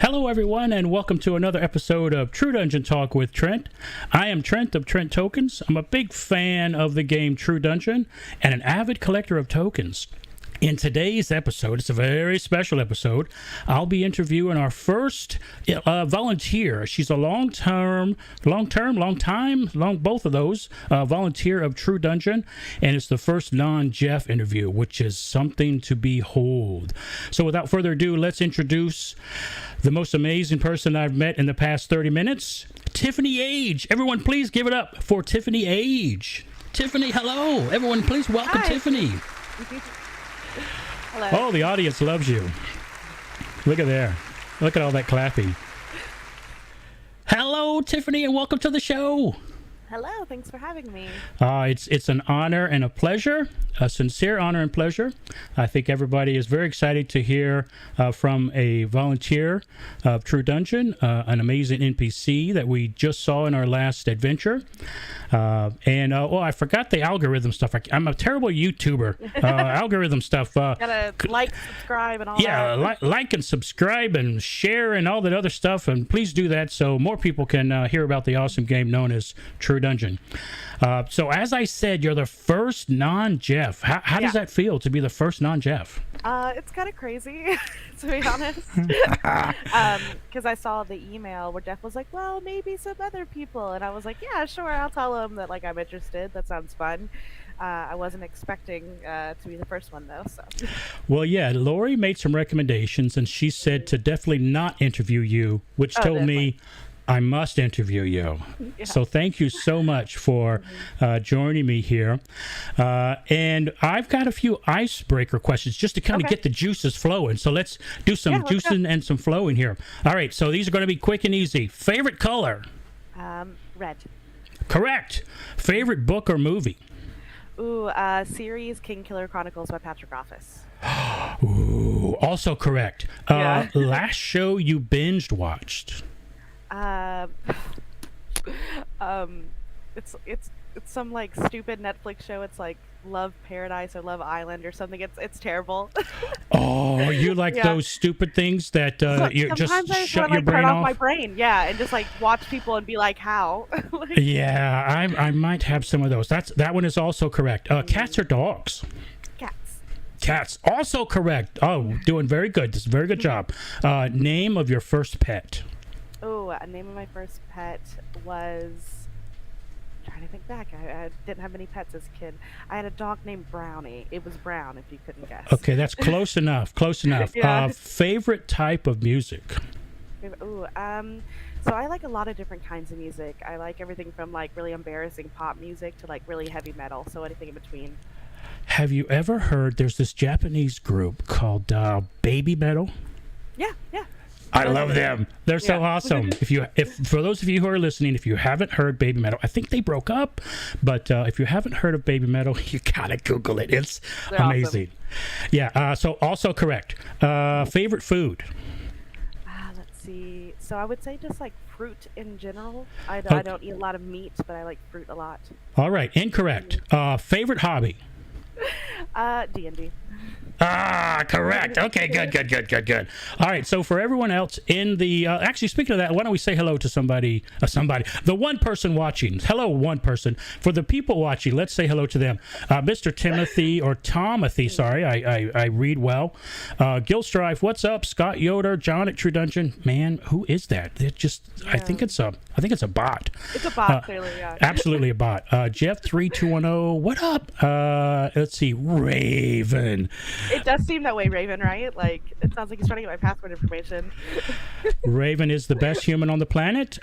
Hello, everyone, and welcome to another episode of True Dungeon Talk with Trent. I am Trent of Trent Tokens. I'm a big fan of the game True Dungeon and an avid collector of tokens. In today's episode, it's a very special episode. I'll be interviewing our first volunteer. She's a both of those, volunteer of True Dungeon, and it's the first non-Jeff interview, which is something to behold. So without further ado, let's introduce the most amazing person I've met in the past 30 minutes, Tiffany Age. Everyone, please give it up for Tiffany Age. Tiffany, hello. Everyone, please welcome Tiffany. Hello. Oh, the audience loves you. Look at there. Look at all that clapping. Hello, Tiffany, and welcome to the show. Hello, thanks for having me. It's an honor and a pleasure, a sincere honor and pleasure. I think everybody is very excited to hear from a volunteer of True Dungeon, an amazing NPC that we just saw in our last adventure. I forgot the algorithm stuff. I'm a terrible YouTuber. Algorithm stuff. Gotta like, subscribe, and all that. Yeah, like and subscribe and share and all that other stuff. And please do that so more people can hear about the awesome game known as True Dungeon. So as I said, you're the first non-Jeff. How does that feel to be the first non-Jeff? It's kind of crazy, to be honest. Because I saw the email where Jeff was like, well, maybe some other people. And I was like, yeah, sure, I'll tell them that, like, I'm interested. That sounds fun. I wasn't expecting to be the first one, though. So. Well, yeah, Lori made some recommendations, and she said to definitely not interview you, which told me I must interview you. Yeah. So thank you so much for joining me here. And I've got a few icebreaker questions just to kind of get the juices flowing. So let's do some juicing and some flowing here. All right, so these are going to be quick and easy. Favorite color? Red. Correct. Favorite book or movie? Ooh, series King Killer Chronicles by Patrick Rothfuss. Ooh, also correct. Last show you binged watched? It's some like stupid Netflix show. It's like Love Paradise or Love Island or something. It's terrible. Oh, you like those stupid things that you just shut your brain off? off? My brain, and just like watch people and be like, how? I might have some of those. That one is also correct. Cats or dogs? Cats. Also correct. Oh, doing very good. This is a very good job. Name of your first pet? Oh, a name of my first pet was... I'm trying to think back. I didn't have many pets as a kid. I had a dog named Brownie. It was Brown, if you couldn't guess. Okay, that's close enough. Close enough. Favorite type of music? Ooh, so I like a lot of different kinds of music. I like everything from like really embarrassing pop music to like really heavy metal. So anything in between. Have you ever heard? There's this Japanese group called Baby Metal. Yeah. I love them. They're so awesome. If for those of you who are listening, if you haven't heard Baby Metal, I think they broke up, but if you haven't heard of Baby Metal, you gotta Google it. It's amazing. Awesome. Yeah. So also correct. Favorite food? Let's see. So I would say just like fruit in general. I don't eat a lot of meat, but I like fruit a lot. All right. Incorrect. Favorite hobby? D&D. Correct. Okay, good. All right, so for everyone else in the... actually, speaking of that, why don't we say hello to somebody, the one person watching. Hello, one person. For the people watching, let's say hello to them. Mr. Timothy, or Tomothy, sorry, I read well. Gil Strife, what's up? Scott Yoder, John at True Dungeon. Man, who is that? It just... I think it's a bot. It's a bot, clearly, yeah. Absolutely a bot. Jeff3210, what up? Let's see, Raven. It does seem that way, Raven, right? Like, it sounds like he's trying to get my password information. Raven is the best human on the planet.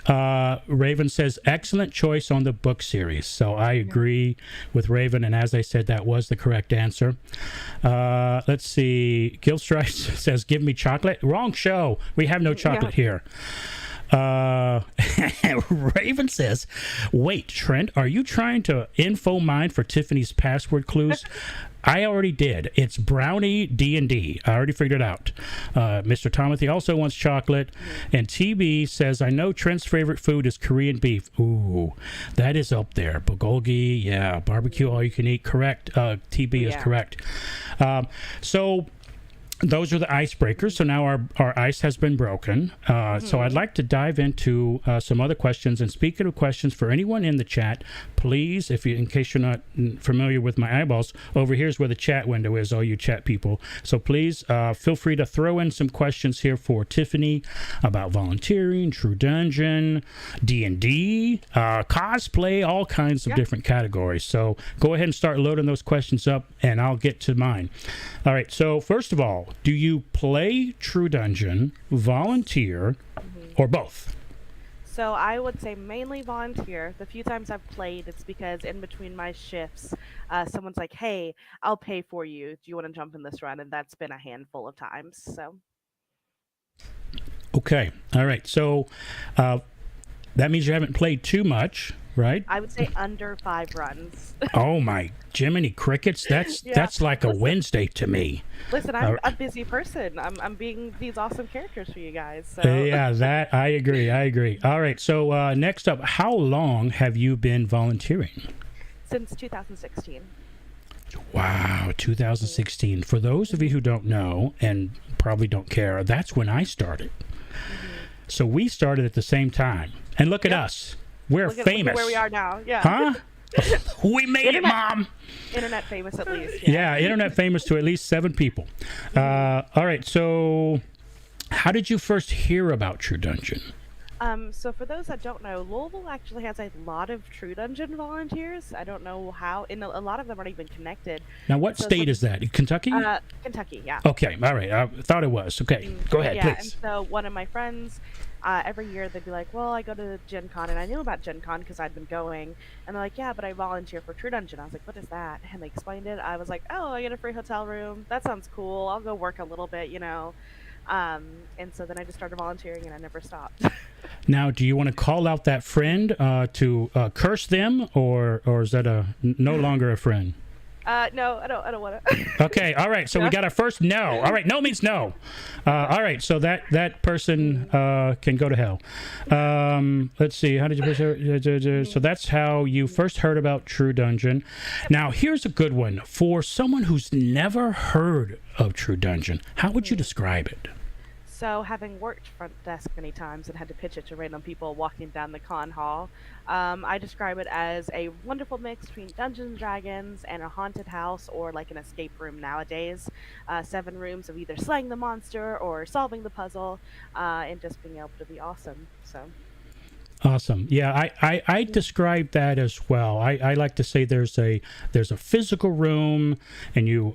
Raven says, excellent choice on the book series. So I agree with Raven, and as I said, that was the correct answer. Let's see. Gilstrife says, give me chocolate. Wrong show. We have no chocolate here. Raven says, wait, Trent, are you trying to info mine for Tiffany's password clues? I already did. It's Brownie D&D. I already figured it out. Mr. Timothy also wants chocolate. And TB says, I know Trent's favorite food is Korean beef. Ooh, that is up there. Bulgogi, barbecue all you can eat. Correct. TB is correct. So those are the icebreakers. So now our ice has been broken. So I'd like to dive into some other questions. And speaking of questions, for anyone in the chat, please, in case you're not familiar with my eyeballs, over here's where the chat window is, all you chat people. So please feel free to throw in some questions here for Tiffany about volunteering, True Dungeon, D&D, cosplay, all kinds of different categories. So go ahead and start loading those questions up, and I'll get to mine. All right. So first of all, do you play True Dungeon, volunteer, or both? So I would say mainly volunteer. The few times I've played, it's because in between my shifts, someone's like, "Hey, I'll pay for you. Do you want to jump in this run?" And that's been a handful of times. So. Okay. All right. So that means you haven't played too much, right? I would say under 5 runs. Oh my Jiminy Crickets! That's like a Wednesday to me. Listen, I'm a busy person. I'm being these awesome characters for you guys. So. Yeah, that I agree. All right. So next up, how long have you been volunteering? Since 2016. Wow, 2016. For those of you who don't know and probably don't care, that's when I started. So we started at the same time. And look at us. We're famous. Look at where we are now. Yeah. Huh? We made it, Mom. Internet famous at least. Yeah, internet famous to at least 7 people. All right, so how did you first hear about True Dungeon? So for those that don't know, Louisville actually has a lot of True Dungeon volunteers. I don't know how, and a lot of them aren't even connected. Now, what state is that? Kentucky? Kentucky, yeah. Okay, all right. I thought it was. Okay, go ahead, please. And so one of my friends, every year they'd be like, "Well, I go to Gen Con," and I knew about Gen Con because I'd been going. And they're like, "Yeah, but I volunteer for True Dungeon." I was like, "What is that?" And they explained it. I was like, "Oh, I get a free hotel room. That sounds cool. I'll go work a little bit, you know." And so then I just started volunteering, and I never stopped. Now, do you want to call out that friend to curse them, or is that no longer a friend? No, I don't want to. Okay, all right. So we got our first no. All right, no means no. All right, so that person can go to hell. Let's see. How did you? So that's how you first heard about True Dungeon. Now, here's a good one for someone who's never heard of True Dungeon. How would you describe it? So, having worked front desk many times and had to pitch it to random people walking down the con hall, I describe it as a wonderful mix between Dungeons and Dragons and a haunted house, or like an escape room nowadays. 7 rooms of either slaying the monster or solving the puzzle, and just being able to be awesome. So. Awesome. Yeah, I describe that as well. I like to say there's a physical room, and you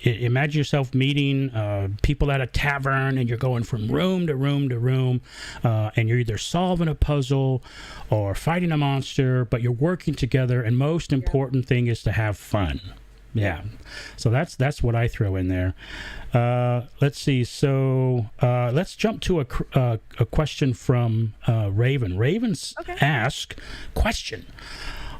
imagine yourself meeting people at a tavern, and you're going from room to room to room, and you're either solving a puzzle or fighting a monster, but you're working together, and most important thing is to have fun. Yeah, so that's what I throw in there. Let's see. So let's jump to a question from Raven. Raven's ask question.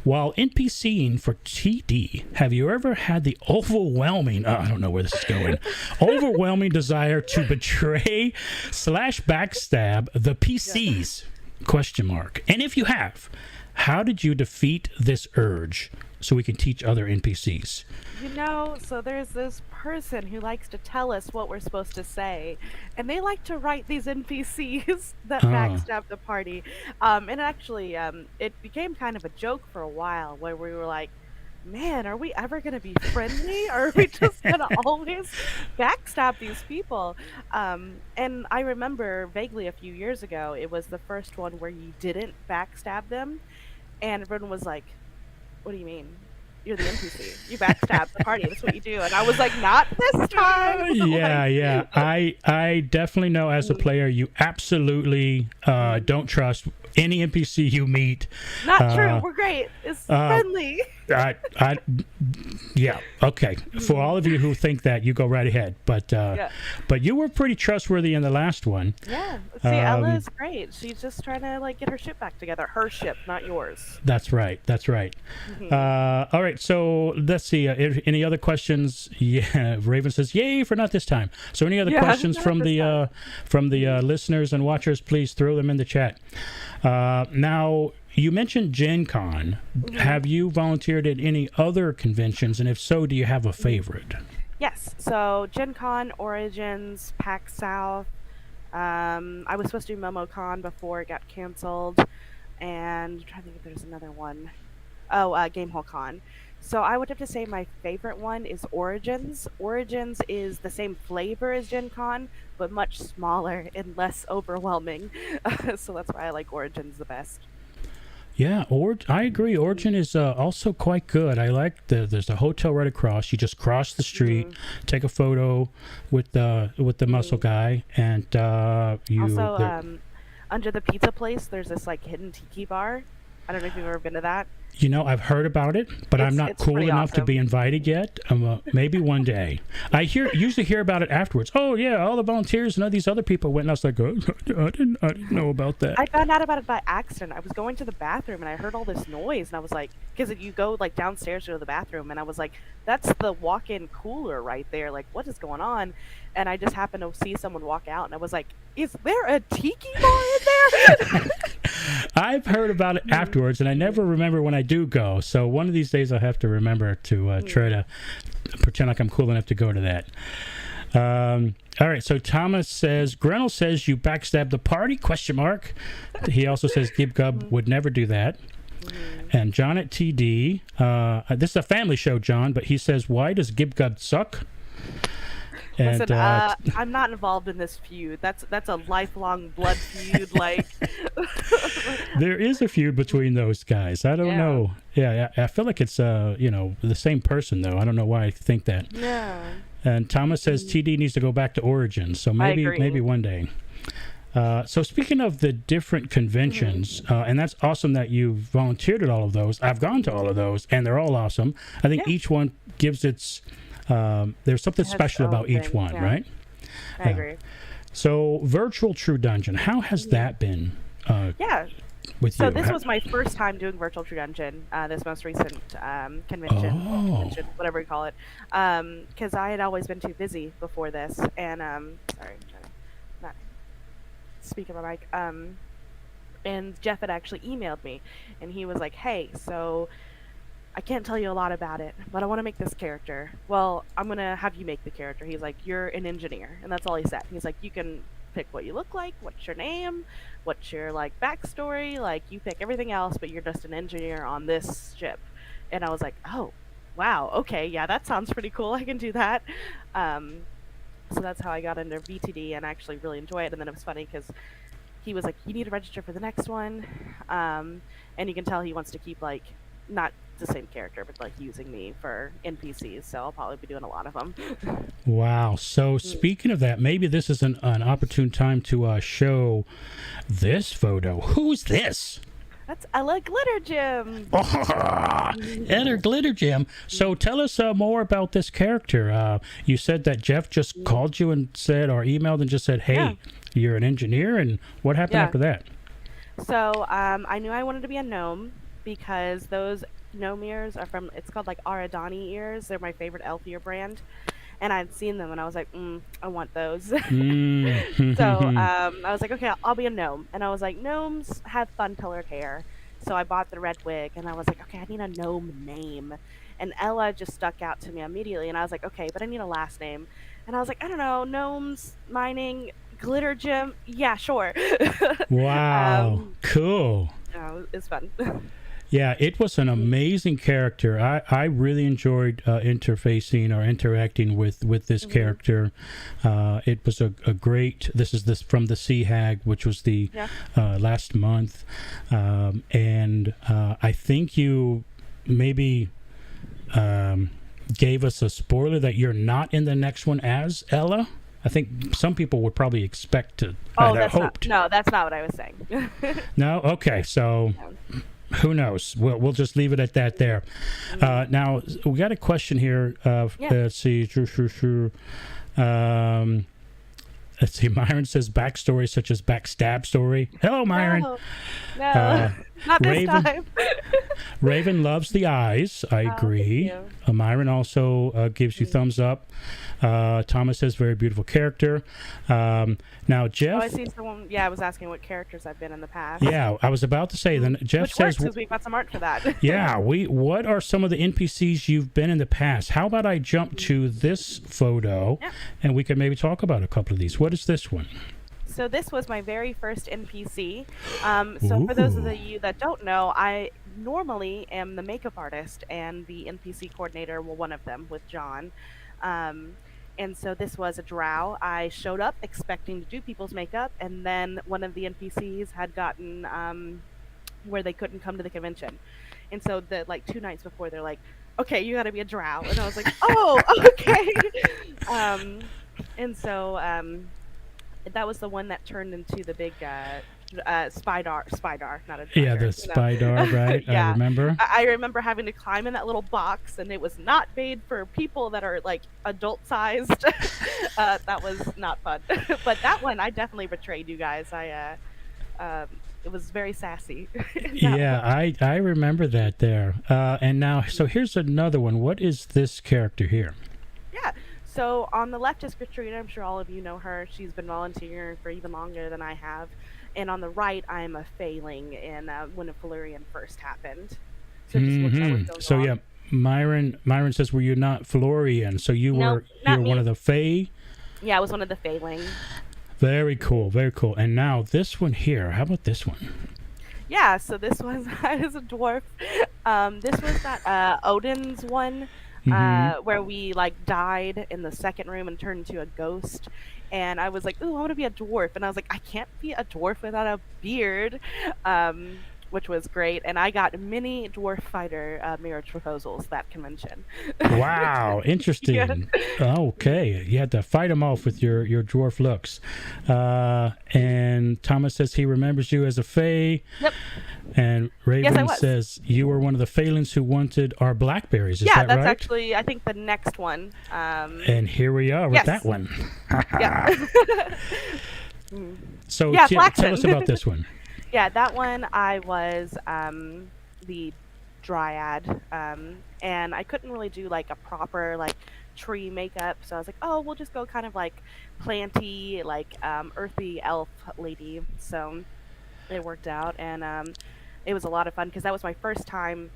While NPCing for TD, have you ever had the overwhelming, I don't know where this is going, overwhelming desire to betray / backstab the PCs? Question mark. And if you have, how did you defeat this urge so we can teach other NPCs? You know, so there's this person who likes to tell us what we're supposed to say, and they like to write these NPCs that backstab the party. And actually, it became kind of a joke for a while, where we were like, man, are we ever going to be friendly, or are we just going to always backstab these people? And I remember vaguely a few years ago, it was the first one where you didn't backstab them, and everyone was like, what do you mean? You're the NPC. You backstab the party. That's what you do. And I was like, not this time. Yeah. I definitely know as a player, you absolutely don't trust any NPC you meet. Not true. We're great. It's friendly. Yeah. Okay. For all of you who think that, you go right ahead. But you were pretty trustworthy in the last one. Yeah. See, Ella is great. She's just trying to get her ship back together. Her ship, not yours. That's right. All right. So let's see. Any other questions? Yeah. Raven says, "Yay for not this time." So any other questions from the listeners and watchers? Please throw them in the chat. Now, you mentioned Gen Con. Have you volunteered at any other conventions? And if so, do you have a favorite? Yes. So Gen Con, Origins, PAX South. I was supposed to do MomoCon before it got canceled, and I'm trying to think if there's another one. Oh, Gamehole Con. So I would have to say my favorite one is Origins. Origins is the same flavor as Gen Con, but much smaller and less overwhelming. So that's why I like Origins the best. Yeah, I agree. Origin is also quite good. I like there's a hotel right across. You just cross the street, take a photo with the muscle guy, and you. Also, under the pizza place, there's this like hidden tiki bar. I don't know if you've ever been to that. You know, I've heard about it, but I'm not cool enough to be invited yet. Maybe one day. I usually hear about it afterwards. Oh yeah, all the volunteers and all these other people went, and I was like, oh, I didn't know about that. I found out about it by accident. I was going to the bathroom and I heard all this noise, and I was like, because you go like downstairs to go to the bathroom, and I was like, that's the walk-in cooler right there. Like, what is going on? And I just happened to see someone walk out, and I was like, is there a tiki bar in there? I've heard about it afterwards, and I never remember when I do go. So one of these days I'll have to remember to try to pretend like I'm cool enough to go to that. All right, so Thomas says, Grenell says you backstabbed the party, ? He also says Gib Gub would never do that. And John at TD, this is a family show, John, but he says, why does Gib Gub suck? And, listen, I'm not involved in this feud. That's a lifelong blood feud. Like, there is a feud between those guys. I don't know. Yeah, I feel like it's the same person though. I don't know why I think that. Yeah. And Thomas says TD needs to go back to Origins, so maybe one day. So speaking of the different conventions, and that's awesome that you volunteered at all of those. I've gone to all of those, and they're all awesome. I think each one gives its. There's something special about each one, right? I agree. So, Virtual True Dungeon, how has that been? With so you? This was my first time doing Virtual True Dungeon, this most recent convention, whatever you call it, because I had always been too busy before this, and sorry, I'm trying to not speak in my mic. And Jeff had actually emailed me, and he was like, "Hey, so I can't tell you a lot about it, but I want to make this character. Well, I'm going to have you make the character." He's like, "You're an engineer." And that's all he said. He's like, "You can pick what you look like, what's your name, what's your like backstory, like you pick everything else, but you're just an engineer on this ship." And I was like, "Oh, wow. Okay. Yeah, that sounds pretty cool. I can do that." So that's how I got into VTD and actually really enjoy it. And then it was funny because he was like, "You need to register for the next one." And you can tell he wants to keep like, not the same character, but like using me for NPCs, so I'll probably be doing a lot of them. Wow. So speaking of that, maybe this is an opportune time to show this photo. Who's this? That's Ella Glitter Gym. Ella Glitter Gym. So tell us more about this character. You said that Jeff just called you and said, or emailed and just said, hey, you're an engineer, and what happened after that? So I knew I wanted to be a gnome because those gnome ears are from, it's called like Aradani ears. They're my favorite elf ear brand. And I'd seen them and I was like, I want those. So I was like, okay, I'll be a gnome. And I was like, gnomes have fun colored hair. So I bought the red wig and I was like, okay, I need a gnome name. And Ella just stuck out to me immediately. And I was like, okay, but I need a last name. And I was like, I don't know, gnomes, mining, glitter gym. Yeah, sure. Wow. Cool. It's fun. Yeah, it was an amazing character. I really enjoyed interfacing or interacting with this character. It was a great. This is from the Sea Hag, which was the last month, and I think you maybe gave us a spoiler that you're not in the next one as Ella. I think some people would probably expect to. That's not what I was saying. No, okay, so. Who knows? We'll just leave it at that there. Now, we got a question here. Let's see. Let's see. Myron says backstory such as backstab story. Hello, Myron. No, not this Raven, time. Raven loves the eyes. I Oh, thank agree. you. Myron also gives you thumbs up. Thomas says very beautiful character. Now, Oh, I Jeff. see someone. Yeah, I was asking what characters I've been in the past. Yeah, I was about to say. Then Jeff Which says, works because we've got some art for that. "Yeah, what are some of the NPCs you've been in the past? How about I jump to this photo, Yeah. and we can maybe talk about a couple of these. What is this one? So this was my very first NPC. So for those of you that don't know, I normally am the makeup artist and the NPC coordinator, well, one of them with John. Um, and so this was a drow. I showed up expecting to do people's makeup, and then one of the NPCs had gotten where they couldn't come to the convention. And so the like 2 nights before, they're like, "Okay, you got to be a drow," and I was like, "Oh, okay." um, and so that was the one that turned into the big Spydar, not a dragon. Yeah, the Spydar, right? Yeah. I remember. I remember having to climb in that little box, and it was not made for people that are like adult sized. That was not fun. But that one, I definitely betrayed you guys. It was very sassy. Yeah, I remember that there. And now, so here's another one. What is this character here? Yeah. So on the left is Katrina. I'm sure all of you know her. She's been volunteering for even longer than I have. And on the right, I'm a failing in when a Felurian first happened. So it just looks like what's going So on. yeah, Myron says, "Were you not Florian? So you No, were not one me. of the Fae." Yeah, I was one of the failing. Very cool, very cool. And now this one here. How about this one? Yeah, so this was I was a dwarf. This was that Odin's one where we like died in the second room and turned into a ghost. And I was like, "Ooh, I want to be a dwarf." And I was like, "I can't be a dwarf without a beard," which was great. And I got many dwarf fighter marriage proposals that convention. Wow, interesting. Yeah. Okay, you had to fight them off with your dwarf looks. And Thomas says he remembers you as a Fae. Yep. And Raven Yes, I was. says you were one of the Phalans who wanted our blackberries. Is Yeah, that that's right? actually I think the next one. And here we are with Yes. that one. Yeah. So Yeah, tell us Flaxen. about this one. Yeah, that one I was the dryad, and I couldn't really do like a proper like tree makeup, so I was like, oh, we'll just go kind of like planty, like earthy elf lady. So it worked out, and it was a lot of fun because that was my first time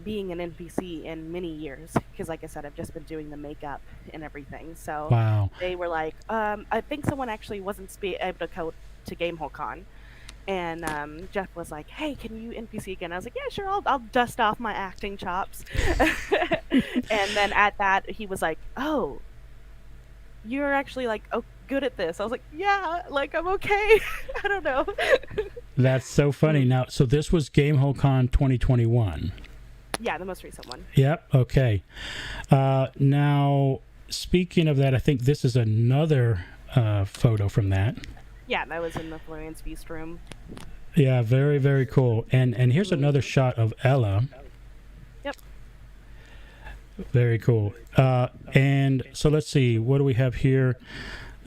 being an NPC in many years. Because like I said, I've just been doing the makeup and everything. So Wow. they were like, I think someone actually wasn't able to go to GameholeCon. And Jeff was like, "Hey, can you NPC again?" I was like, "Yeah, sure. I'll dust off my acting chops." And then at that, he was like, "Oh, you're actually like good at this." I was like, "Yeah, like I'm okay." I don't know. That's so funny. Now, so this was GameholeCon 2021. Yeah, the most recent one. Yep. Okay. Now, speaking of that, I think this is another photo from that. Yeah, that was in the Florian's Feast room. Yeah, very, very cool. And here's another shot of Ella. Yep. Very cool. And so let's see, what do we have here?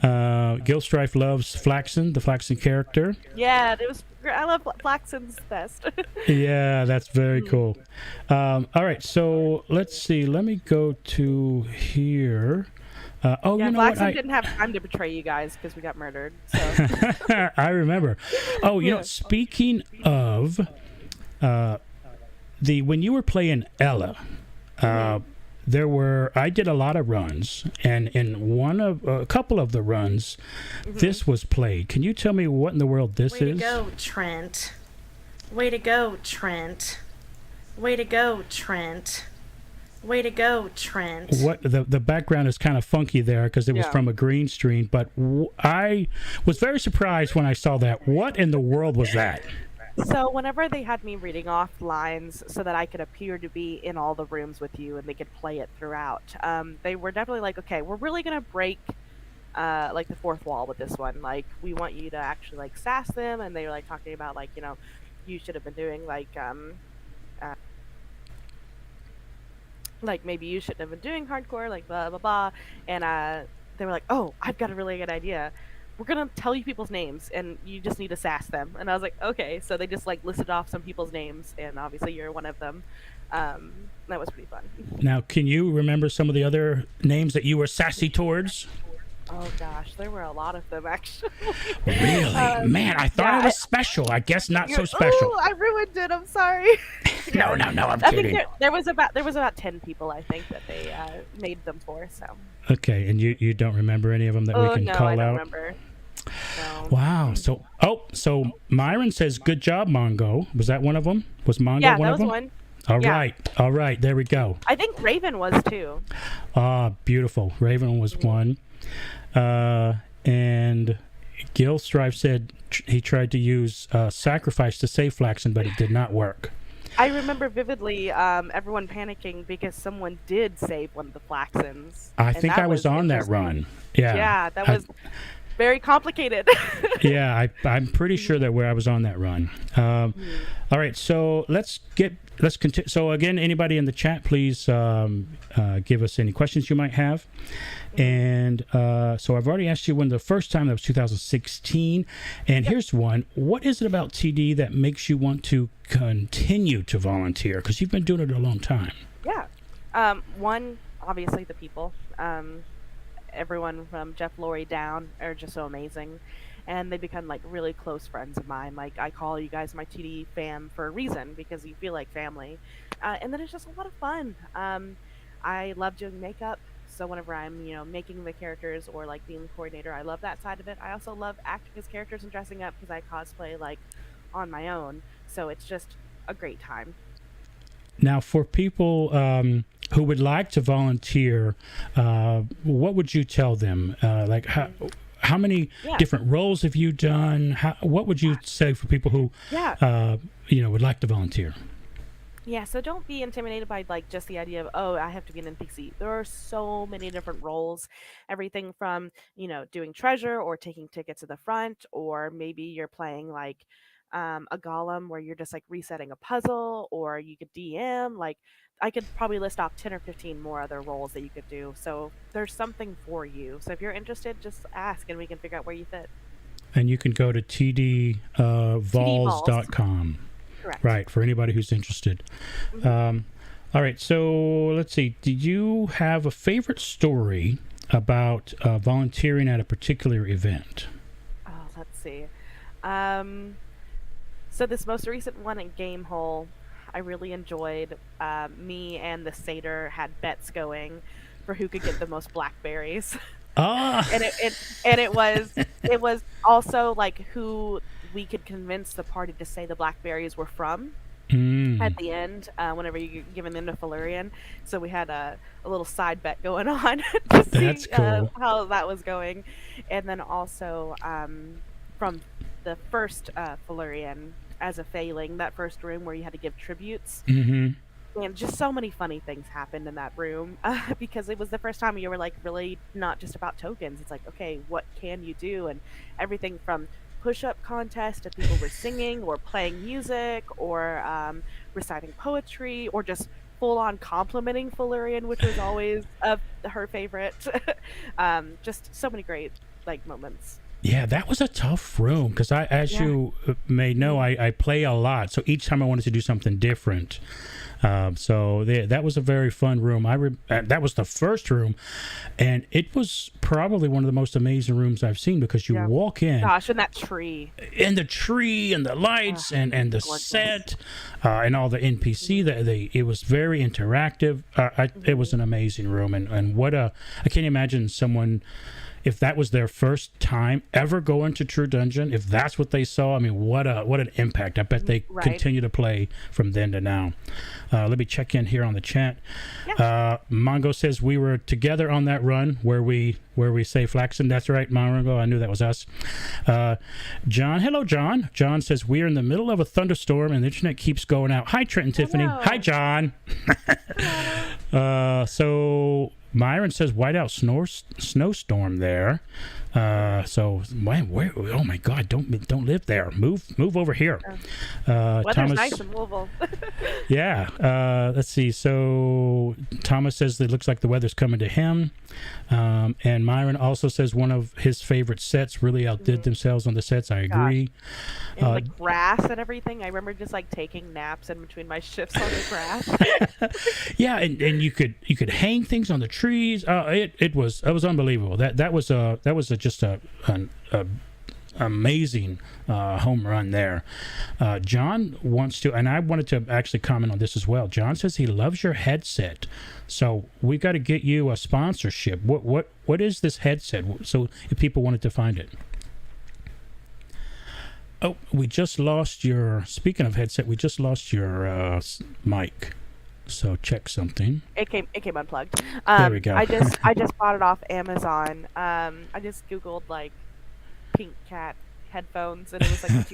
Gilstrife loves Flaxen, the Flaxen character. Yeah, it was. I love Flaxen's best. Yeah, that's very cool. All right, so let's see. Let me go to here. Yeah, you know Flaxen what? didn't have time to betray you guys because we got murdered. So I remember. Oh, you know, speaking of when you were playing Ella, I did a lot of runs, and in a couple of the runs, this was played. Can you tell me what in the world this Way is? to go, Trent. Way to go, Trent. Way to go, Trent. Way to go, Trent. What the background is kind of funky there because it was Yeah. from a green screen, but I was very surprised when I saw that. What in the world was that? So whenever they had me reading off lines so that I could appear to be in all the rooms with you and they could play it throughout, they were definitely like, okay, we're really gonna break like the fourth wall with this one. Like we want you to actually like sass them, and they were like talking about like, you know, you should have been doing like maybe you shouldn't have been doing hardcore, like blah blah blah. And they were like, oh, I've got a really good idea. we're gonna tell you people's names, and you just need to sass them. And I was like, okay. So they just like listed off some people's names, and obviously you're one of them. That was pretty fun. Now, can you remember some of the other names that you were sassy towards? Oh gosh, there were a lot of them actually. Really? Man, I thought I was special. I guess not so special. Oh, I ruined it. I'm sorry. No, I'm I kidding. think there was about 10 people I think that they made them for. So. Okay, and you don't remember any of them that we can no, call I don't out? remember. No. Wow. So Myron says, "Good job, Mongo." Was that one of them? Was Mongo Yeah, one that of was them? one. All Yeah. right. All right. There we go. I think Raven was too. Beautiful. Raven was one. And Gil Strive said he tried to use sacrifice to save Flaxen, but it did not work. I remember vividly everyone panicking because someone did save one of the Flaxens. I think I was on that run. Yeah. Yeah, that was very complicated. Yeah, I'm pretty sure that I was on that run. All right, so let's continue. So again, anybody in the chat, please give us any questions you might have. And so I've already asked you when the first time, that was 2016. And here's one. What is it about TD that makes you want to continue to volunteer? Because you've been doing it a long time. Yeah. One, obviously the people. Everyone from Jeff Laurie down are just so amazing. And they become like really close friends of mine. Like I call you guys my TD fam for a reason, because you feel like family. And then it's just a lot of fun. I love doing makeup. So whenever I'm, making the characters or like being the coordinator, I love that side of it. I also love acting as characters and dressing up because I cosplay like on my own. So it's just a great time. Now, for people who would like to volunteer, what would you tell them? Like how many different roles have you done? What would you say for people who would like to volunteer? Yeah, so don't be intimidated by like just the idea of, oh, I have to be an NPC. There are so many different roles, everything from, doing treasure or taking tickets to the front, or maybe you're playing like a golem where you're just like resetting a puzzle, or you could DM. Like I could probably list off 10 or 15 more other roles that you could do. So there's something for you. So if you're interested, just ask and we can figure out where you fit. And you can go to tdvols.com. Correct. Right, for anybody who's interested. All right, so let's see. Did you have a favorite story about volunteering at a particular event? Oh, let's see. So this most recent one at Gamehole, I really enjoyed. Me and the satyr had bets going for who could get the most blackberries. And it was also like who we could convince the party to say the blackberries were from at the end, whenever you're giving them to Felurian. So we had a little side bet going on to see cool. How that was going. And then also from the first Felurian as a failing, that first room where you had to give tributes. And just so many funny things happened in that room because it was the first time you were like really not just about tokens. It's like, okay, what can you do? And everything from push-up contest to people were singing or playing music or reciting poetry or just full-on complimenting Felurian, which was always her favorite. Just so many great like moments. Yeah, that was a tough room because as you may know, I play a lot. So each time I wanted to do something different. That was a very fun room. That was the first room, and it was probably one of the most amazing rooms I've seen because you walk in. Gosh, and that tree. And the tree and the lights and the gorgeous. set and all the NPC. It was very interactive. It was an amazing room, and I can't imagine someone, if that was their first time ever going to True Dungeon, if that's what they saw, I mean, what an impact. I bet they continue to play from then to now. Let me check in here on the chat. Mongo says we were together on that run where we say Flaxen. That's right, Mongo. I knew that was us. John, hello, John. John says we are in the middle of a thunderstorm and the internet keeps going out. Hi, Trent and Tiffany. Hello. Hi, John. So Myron says whiteout snowstorm there. So man, where? Oh my God! Don't live there. Move over here. Weather's Thomas. nice in Louisville. Yeah. Let's see. So Thomas says it looks like the weather's coming to him. And Myron also says one of his favorite sets really outdid themselves on the sets. I agree. And like grass and everything. I remember just like taking naps in between my shifts on the grass. Yeah, and you could hang things on the trees. It was unbelievable. That was just an amazing home run there. John wants to, and I wanted to actually comment on this as well. John says he loves your headset, so we got to get you a sponsorship. What is this headset? So if people wanted to find it. Oh, we just lost your. Speaking of headset, we just lost your mic. So check something. It came unplugged. There we go. I just bought it off Amazon. I just googled like pink cat headphones, and it was like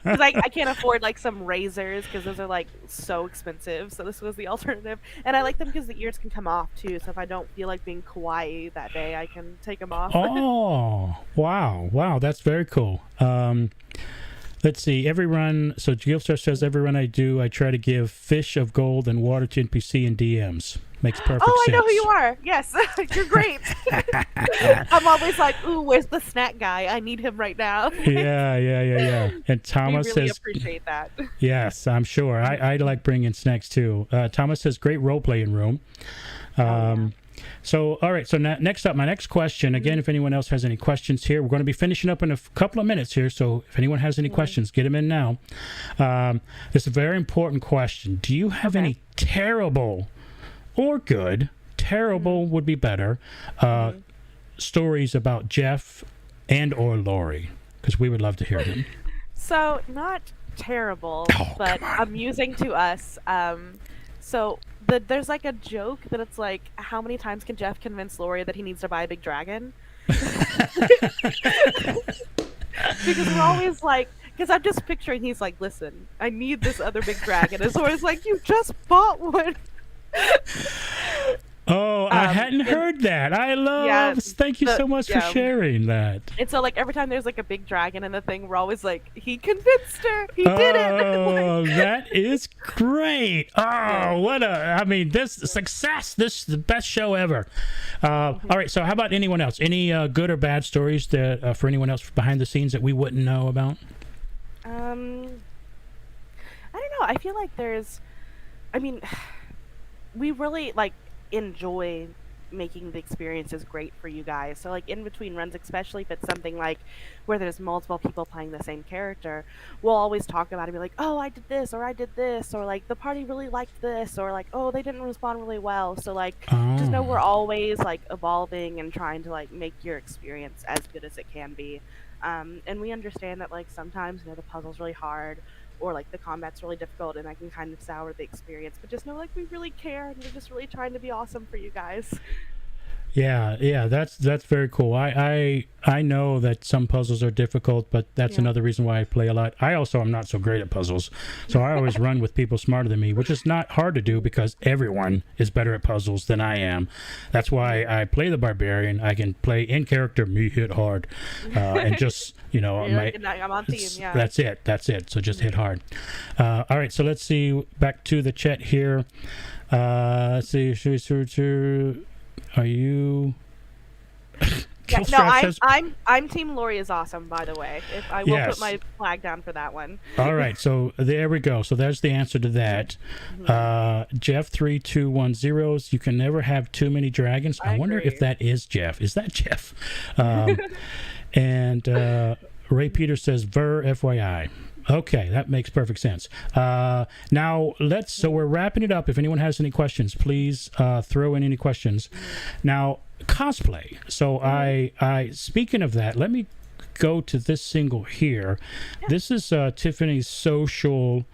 because I can't afford like some razors because those are like so expensive. So this was the alternative, and I like them because the ears can come off too. So if I don't feel like being kawaii that day, I can take them off. Oh, wow, that's very cool. Let's see. Every run, so Gilstar says every run I do, I try to give fish of gold and water to NPC and DMs. Makes perfect sense. Oh, I know who you are. Yes, you're great. I'm always like, ooh, where's the snack guy? I need him right now. Yeah. And Thomas we really says, appreciate that. Yes, I'm sure. I like bringing snacks too. Thomas says, great role-playing room. So, all right. So next up, my next question. Again, if anyone else has any questions here, we're going to be finishing up in a couple of minutes here. So if anyone has any questions, get them in now. This is a very important question. Do you have any terrible or good, terrible would be better, stories about Jeff and or Lori? Because we would love to hear them. So not terrible, but amusing to us. So there's like a joke that it's like, how many times can Jeff convince Lori that he needs to buy a big dragon? Because we're always like, because I'm just picturing he's like, listen, I need this other big dragon. And so it's like, you just bought one. Oh, I hadn't heard that. I love. Thank you so much for sharing that. And so, like, every time there's like a big dragon in the thing, we're always like, he convinced her. He did it. Oh, that is great. Oh, what a! I mean, this success. This is the best show ever. All right. So, how about anyone else? Any good or bad stories that for anyone else behind the scenes that we wouldn't know about? I don't know. I feel like there's. I mean, we really like enjoy making the experiences great for you guys. So like in between runs, especially if it's something like where there's multiple people playing the same character, we'll always talk about it and be like, oh, I did this, or I did this, or like the party really liked this, or like, oh, they didn't respond really well. So like just know we're always like evolving and trying to like make your experience as good as it can be. And we understand that like sometimes, you know, the puzzle's really hard, or like the combat's really difficult, and I can kind of sour the experience. But just know like we really care, and we're just really trying to be awesome for you guys. Yeah, that's very cool. I know that some puzzles are difficult, but that's another reason why I play a lot. I also am not so great at puzzles, so I always run with people smarter than me, which is not hard to do because everyone is better at puzzles than I am. That's why I play the barbarian. I can play in character, me hit hard, and just I'm on theme. Yeah, that's it. So just hit hard. All right, so let's see. Back to the chat here. Let's see. Are you? I'm Team Lori is awesome, by the way. If I will put my flag down for that one. All right, so there we go. So there's the answer to that. Jeff3210s. You can never have too many dragons. I wonder if that is Jeff. Is that Jeff? And Ray Peters says Ver FYI. Okay, that makes perfect sense. Now so we're wrapping it up. If anyone has any questions, please throw in any questions. Now, cosplay. So I speaking of that, let me go to this single here. This is Tiffany's social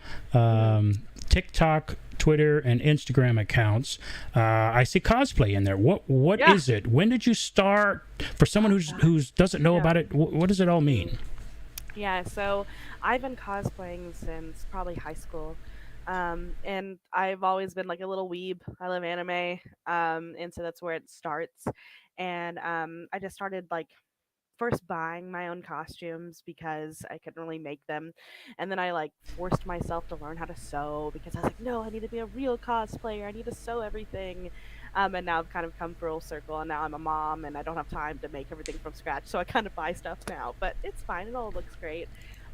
TikTok, Twitter, and Instagram accounts. I see cosplay in there. What is it? When did you start? For someone who doesn't know about it, what does it all mean? Yeah, so I've been cosplaying since probably high school. And I've always been like a little weeb. I love anime. And so that's where it starts. And I just started like first buying my own costumes because I couldn't really make them, and then I like forced myself to learn how to sew because I was like, no, I need to be a real cosplayer. I need to sew everything. And now I've kind of come full circle, and now I'm a mom, and I don't have time to make everything from scratch, so I kind of buy stuff now. But it's fine; it all looks great.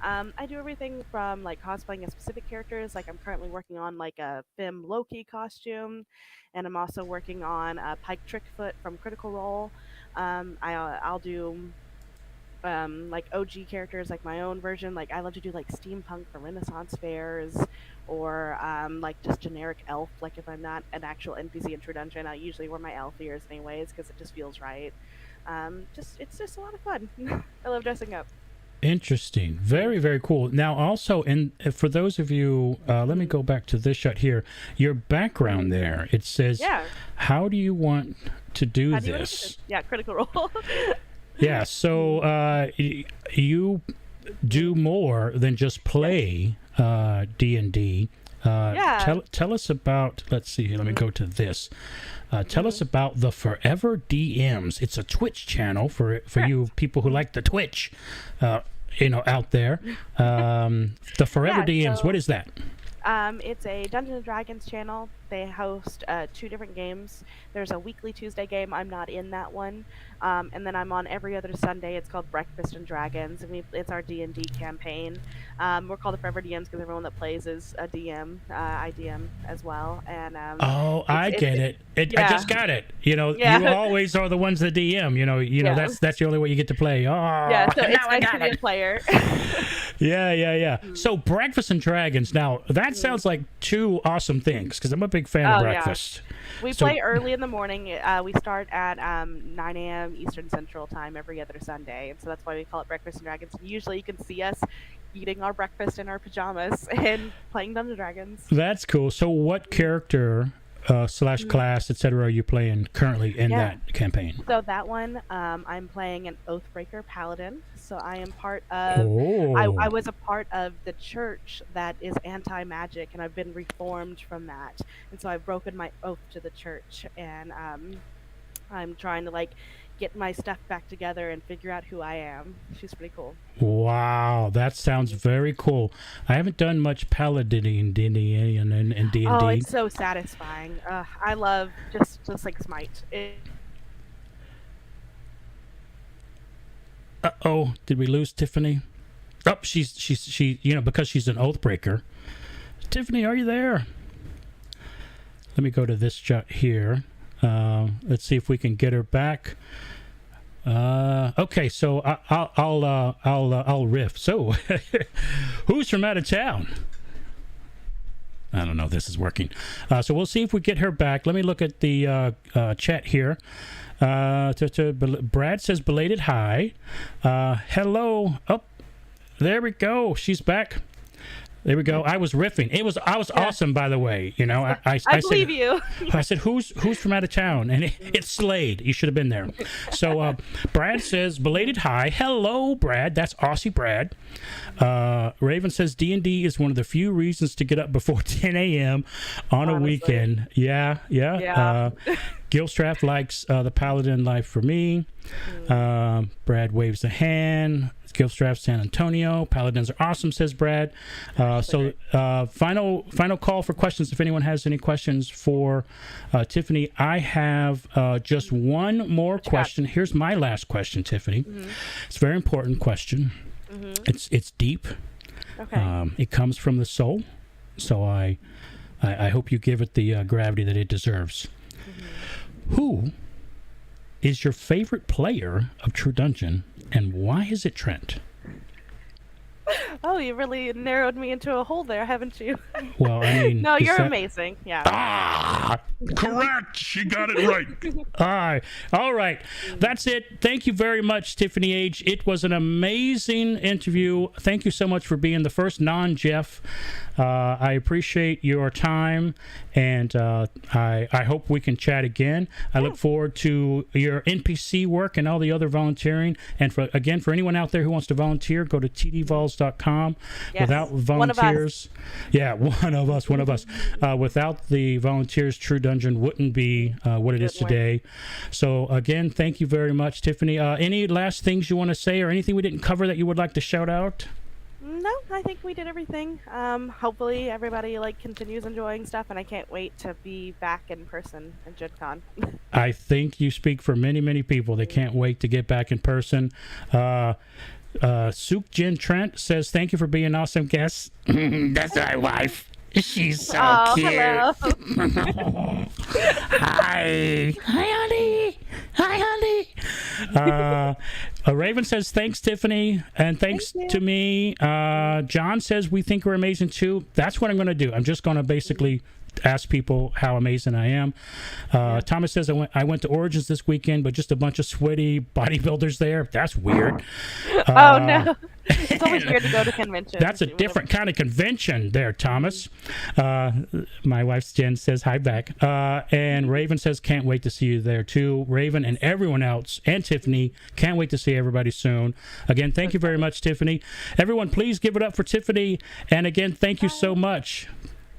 I do everything from like cosplaying as specific characters. Like I'm currently working on like a Fem Loki costume, and I'm also working on Pike Trickfoot from Critical Role. I'll do like OG characters, like my own version. Like I love to do like steampunk for Renaissance fairs, or like just generic elf. Like if I'm not an actual NPC in True Dungeon, I usually wear my elf ears anyways because it just feels right. It's just a lot of fun. I love dressing up. Interesting. Very, very cool. Now, also, and for those of you, let me go back to this shot here. Your background there, it says, Yeah. how do you want to do How do you wanna do this? this? Yeah, Critical Role. Yeah, so you do more than just play D&D. Yeah. Tell us about, let's see here, let me go to this. Tell us about the Forever DMs. It's a Twitch channel for you people who like the Twitch, out there. The Forever DMs, so- what is that? It's a Dungeons and Dragons channel. They host 2 different games. There's a weekly Tuesday game. I'm not in that one. And then I'm on every other Sunday. It's called Breakfast and Dragons, and it's our D&D campaign. We're called the Forever DMs because everyone that plays is a DM. I DM as well. And I get it. I yeah. just got it. You Yeah. always are the ones that DM. Yeah. That's the only way you get to play. Oh, yeah, so it's now I nice to got be a it. player. Yeah. So Breakfast and Dragons. Now that sounds like 2 awesome things because I'm a big fan of Oh, yeah. breakfast. We So- play early in the morning. We start at 9 a.m. Eastern Central Time every other Sunday, and so that's why we call it Breakfast and Dragons. Usually, you can see us eating our breakfast in our pajamas and playing Dungeons and Dragons. That's cool. So what character / class, etc., are you playing currently in Yeah. that campaign? So that one, I'm playing an Oathbreaker Paladin. So I am part of. Oh, I was a part of the church that is anti-magic, and I've been reformed from that. And so I've broken my oath to the church, and I'm trying to like get my stuff back together and figure out who I am. She's pretty cool. wow, that sounds very cool. I haven't done much paladining in D&D. Oh, it's so satisfying. I love just like Smite. Uh-oh, did we lose Tiffany? Oh, she because she's an Oathbreaker. Tiffany, are you there? Let me go to this shot here. Let's see if we can get her back. Okay, so I'll riff. So, who's from out of town? I don't know if this is working. So we'll see if we get her back. Let me look at the chat here. Brad says belated hi. Hello. Oh, there we go. She's back. There we go. I was riffing. I was awesome, by the way. I believe said, you. I said, who's from out of town? And it's Slade. You should have been there. So Brad says, belated hi. Hello, Brad. That's Aussie Brad. Raven says, D&D is one of the few reasons to get up before 10 a.m. on a Honestly. weekend. Yeah. Gilstraff likes the Paladin life for me. Brad waves a hand. Gilstraff, San Antonio. Paladins are awesome, says Brad. So final call for questions. If anyone has any questions for Tiffany, I have just one more question. Hope my last question, Tiffany. It's a very important question. It's deep. Okay. It comes from the soul. So I hope you give it the gravity that it deserves. Who is your favorite player of True Dungeon, and why is it Trent? Oh, you really narrowed me into a hole there, haven't you? Well, I mean... No, is you're that- amazing. Yeah. Ah, correct. She got it right. All right. That's it. Thank you very much, Tiffany Age. It was an amazing interview. Thank you so much for being the first non-Jeff. I appreciate your time, and I hope we can chat again. I look forward to your NPC work and all the other volunteering. And for anyone out there who wants to volunteer, go to tdvols.com TrueDungeon.com. Yes. Without volunteers, one of us. Without the volunteers, True Dungeon wouldn't be what it is today. So again, thank you very much, Tiffany. Any last things you want to say, or anything we didn't cover that you would like to shout out? No, I think we did everything. Hopefully everybody continues enjoying stuff, and I can't wait to be back in person at Gen Con. I think you speak for many people that can't wait to get back in person. Sook Jin Trent says, thank you for being an awesome guest. That's my wife. She's so cute. Hello. Hi, honey. Raven says, thanks, Tiffany, and thanks to me. John says, we think we're amazing too. That's what I'm going to do. I'm just going to basically ask people how amazing I am. Thomas says, I went to Origins this weekend, but just a bunch of sweaty bodybuilders there. That's weird. Oh, no. It's always weird to go to conventions. That's a different kind of convention there, Thomas. My wife, Jen, says hi back. And Raven says, can't wait to see you there, too. Raven and everyone else, and Tiffany, can't wait to see everybody soon. Again, thank you very much, Tiffany. Everyone, please give it up for Tiffany. And again, thank you so much.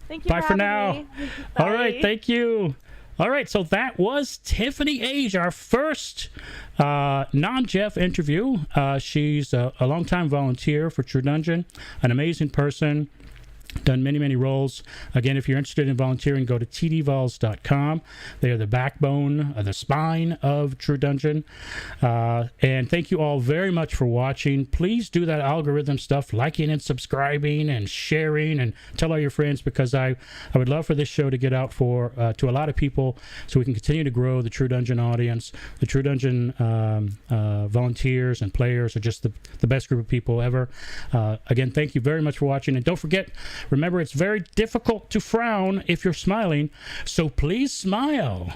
Thank you. Bye for now. Me. All right, thank you. All right, so that was Tiffany Age, our first non-Jeff interview. She's a longtime volunteer for True Dungeon, an amazing person, done many roles. Again, if you're interested in volunteering, go to tdvols.com. They are the backbone, the spine of True Dungeon. And thank you all very much for watching. Please do that algorithm stuff, liking and subscribing and sharing, and tell all your friends, because I would love for this show to get out to a lot of people, so we can continue to grow the True Dungeon audience. The True Dungeon volunteers and players are just the best group of people ever. Again, thank you very much for watching, and don't forget, remember, it's very difficult to frown if you're smiling, so please smile.